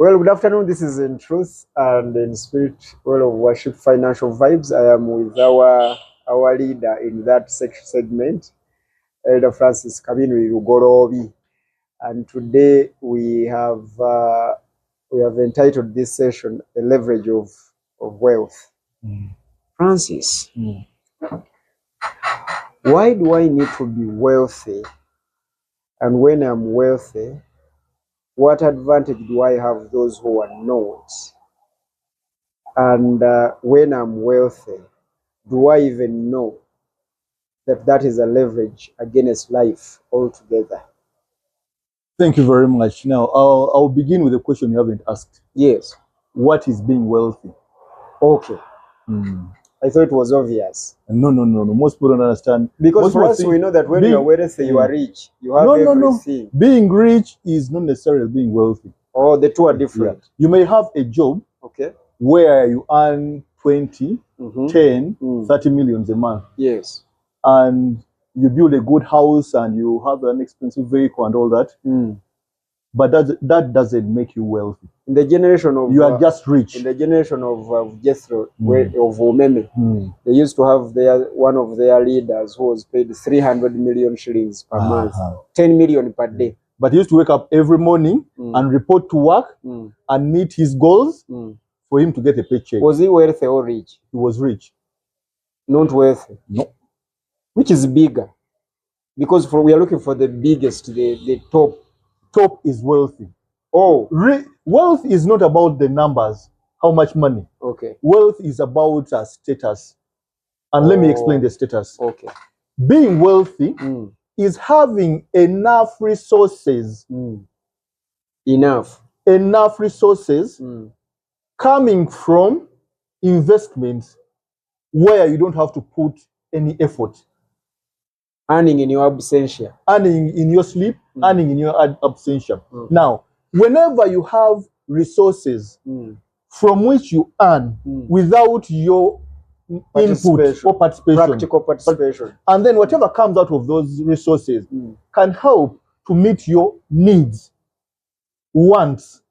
Well, good afternoon. This is In Truth and In Spirit, World of Worship, Financial Vibes. I am with our leader in that segment, Elder Francis Kabinwi Rugorobi. And today we have entitled this session, The Leverage of Wealth. Francis, why do I need to be wealthy? And when I'm wealthy, what advantage do I have those who are not? And when I'm wealthy, do I even know that that is a leverage against life altogether? Thank you very much. Now, I'll begin with a question you haven't asked. Yes. What is being wealthy? Okay. I thought it was obvious. No. Most people don't understand. Because for us, we know that when you are wealthy, you are rich. You have everything. No. Being rich is not necessarily being wealthy. Oh, the two are different. Yeah. You may have a job where you earn 20, 10, 30 millions a month. Yes. And you build a good house and you have an expensive vehicle and all that. But that doesn't make you wealthy. In the generation of... You are just rich. In the generation of Jethro, of Omeme, they used to have one of their leaders who was paid 300 million shillings per month, 10 million per day. But he used to wake up every morning and report to work and meet his goals for him to get a paycheck. Was he wealthy or rich? He was rich. Not wealthy? No. Which is bigger? Because we are looking for the biggest, the top. Top is wealthy. Oh. Wealth is not about the numbers, how much money. Okay. Wealth is about status. And let me explain the status. Okay. Being wealthy is having enough resources. Enough resources coming from investments where you don't have to put any effort. Earning in your absentia. Earning in your sleep, earning in your absentia. Now, whenever you have resources from which you earn without your input or participation, practical participation, and then whatever comes out of those resources can help to meet your needs, wants,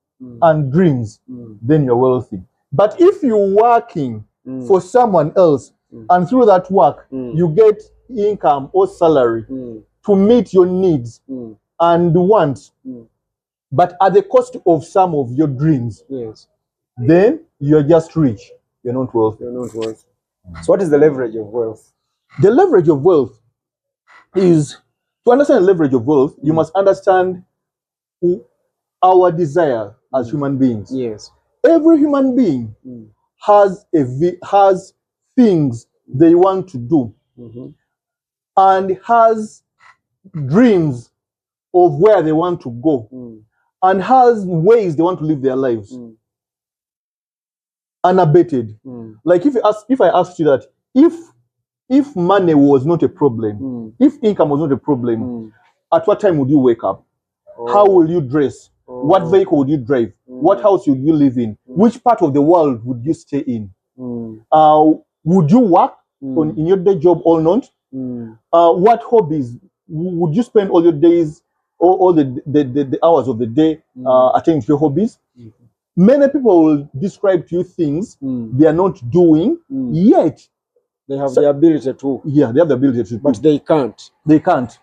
and dreams, then you're wealthy. But if you're working for someone else and through that work you get income or salary to meet your needs and wants, but at the cost of some of your dreams, then you're just rich. You're not wealthy. You're not wealthy. So what is the leverage of wealth? The leverage of wealth is, to understand the leverage of wealth, you must understand our desire as human beings. Yes. Every human being has things they want to do and has dreams of where they want to go and has ways they want to live their lives unabated. Like if I asked you that if money was not a problem, if income was not a problem, at what time would you wake up? How will you dress? What vehicle would you drive? What house would you live in? Which part of the world would you stay in? Would you work in your day job or not? What hobbies would you spend all your days, all the hours of the day attending to your hobbies? Many people will describe to you things they are not doing, yet they have the ability to. Yeah, they have the ability to. But they can't. They can't.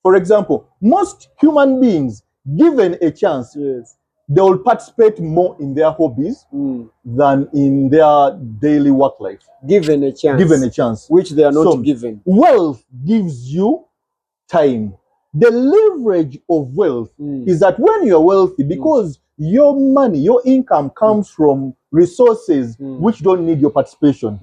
For example, most human beings, given a chance, they will participate more in their hobbies than in their daily work life. Given a chance. Given a chance. Which they are not given. Wealth gives you time. The leverage of wealth is that when you are wealthy, because your money, your income comes from resources which don't need your participation,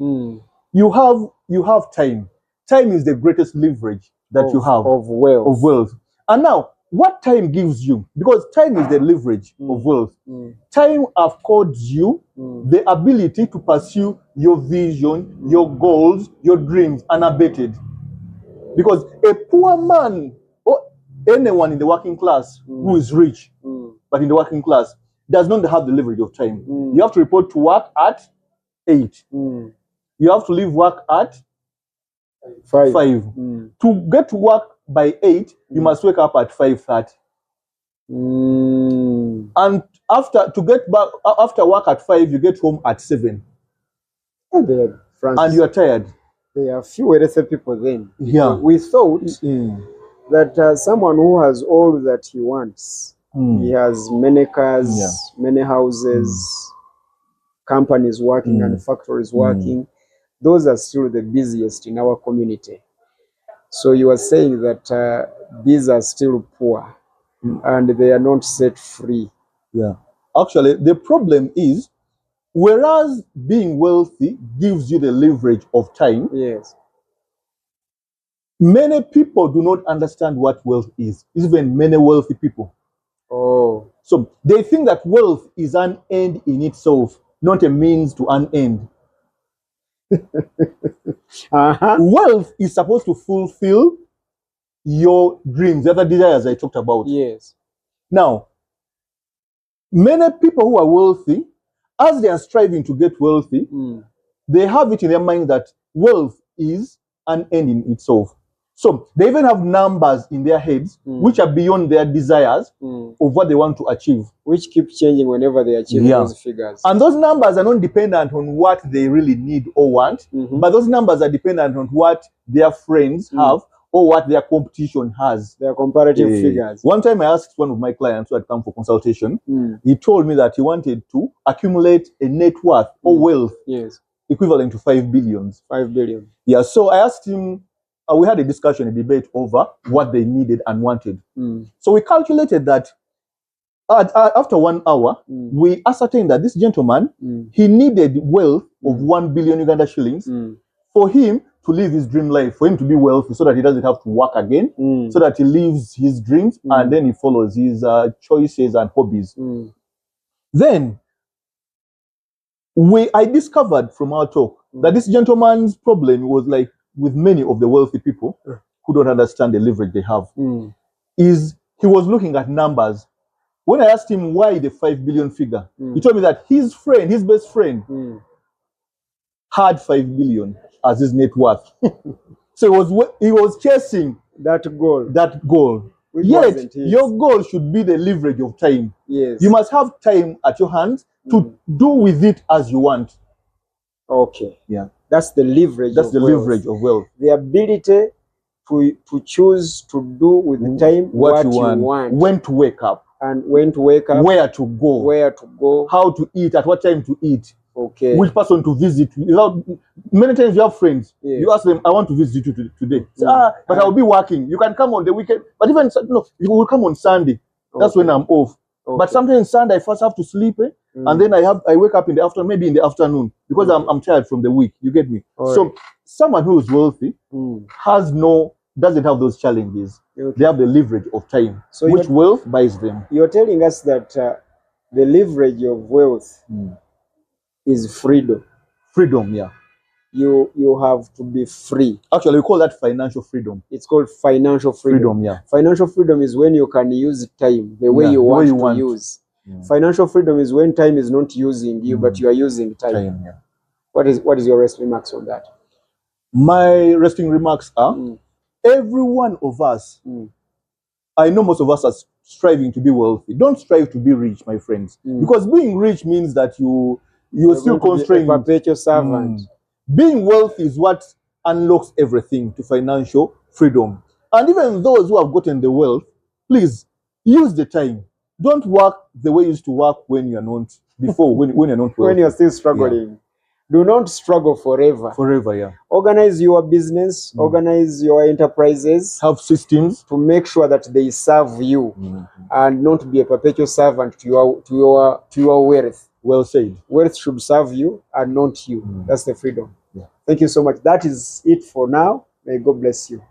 you have time. Time is the greatest leverage that you have of wealth. And now, what time gives you? Because time is the leverage of wealth. Time affords you the ability to pursue your vision, your goals, your dreams unabated. Because a poor man or anyone in the working class who is rich, but in the working class, does not have the leverage of time. You have to report to work at 8. You have to leave work at 5. To get to work by 8, you must wake up at 5:30. And to get back after work at 5, you get home at 7. And And you are tired. There are few wealthy people then. Yeah. We thought that someone who has all that he wants, he has many cars, many houses, companies working and factories working, those are still the busiest in our community. So you are saying that these are still poor and they are not set free. Yeah. Actually, the problem is, whereas being wealthy gives you the leverage of time, yes, many people do not understand what wealth is, even many wealthy people. Oh. So they think that wealth is an end in itself, not a means to an end. Wealth is supposed to fulfill your dreams, the other desires I talked about. Yes. Now, many people who are wealthy, as they are striving to get wealthy, they have it in their mind that wealth is an end in itself. So they even have numbers in their heads which are beyond their desires of what they want to achieve. Which keep changing whenever they achieve those figures. And those numbers are not dependent on what they really need or want, but those numbers are dependent on what their friends have or what their competition has. Their comparative figures. One time I asked one of my clients who had come for consultation, he told me that he wanted to accumulate a net worth or wealth equivalent to 5 billion. 5 billion. Yeah, so I asked him, we had a discussion, a debate over what they needed and wanted. So we calculated that after 1 hour, we ascertained that this gentleman, he needed wealth of 1 billion Uganda shillings for him to live his dream life, for him to be wealthy so that he doesn't have to work again, so that he lives his dreams and then he follows his choices and hobbies. Then, I discovered from our talk that this gentleman's problem was like with many of the wealthy people who don't understand the leverage they have, is he was looking at numbers. When I asked him why the 5 billion figure, he told me that his friend, his best friend, had 5 billion as his net worth. So he was chasing that goal. Yet, your goal should be the leverage of time. Yes. You must have time at your hands to do with it as you want. Okay. Yeah. That's the leverage. That's the leverage of wealth. The ability to choose to do with the time what you want. When to wake up. And when to wake up. Where to go. How to eat, at what time to eat. Okay. Which person to visit. Many times you have friends. Yes. You ask them, I want to visit you today. Say, but I'll be working. You can come on the weekend. But even, no, you will come on Sunday. That's when I'm off. Okay. But sometimes Sunday I first have to sleep, and then I wake up in the afternoon, maybe in the afternoon, because I'm tired from the week. You get me? So someone who is wealthy doesn't have those challenges. Okay. They have the leverage of time, so which wealth buys them. You're telling us that the leverage of wealth is freedom. Freedom, yeah. You have to be free. Actually, we call that financial freedom. It's called financial freedom. Yeah. Financial freedom is when you can use time the way you want to use. Yeah. Financial freedom is when time is not using you, but you are using time. Yeah. What is your resting remarks on that? My resting remarks are, every one of us, I know most of us are striving to be wealthy. Don't strive to be rich, my friends. Because being rich means that you're still constrained. A perpetual servant. Being wealthy is what unlocks everything to financial freedom. And even those who have gotten the wealth, please use the time. Don't work the way you used to work when you're not before, when you're not wealthy. When you're still struggling. Yeah. Do not struggle forever. Forever, yeah. Organize your business, organize your enterprises. Have systems to make sure that they serve you and not be a perpetual servant to your wealth. Well said. Wealth should serve you and not you. That's the freedom. Yeah. Thank you so much. That is it for now. May God bless you.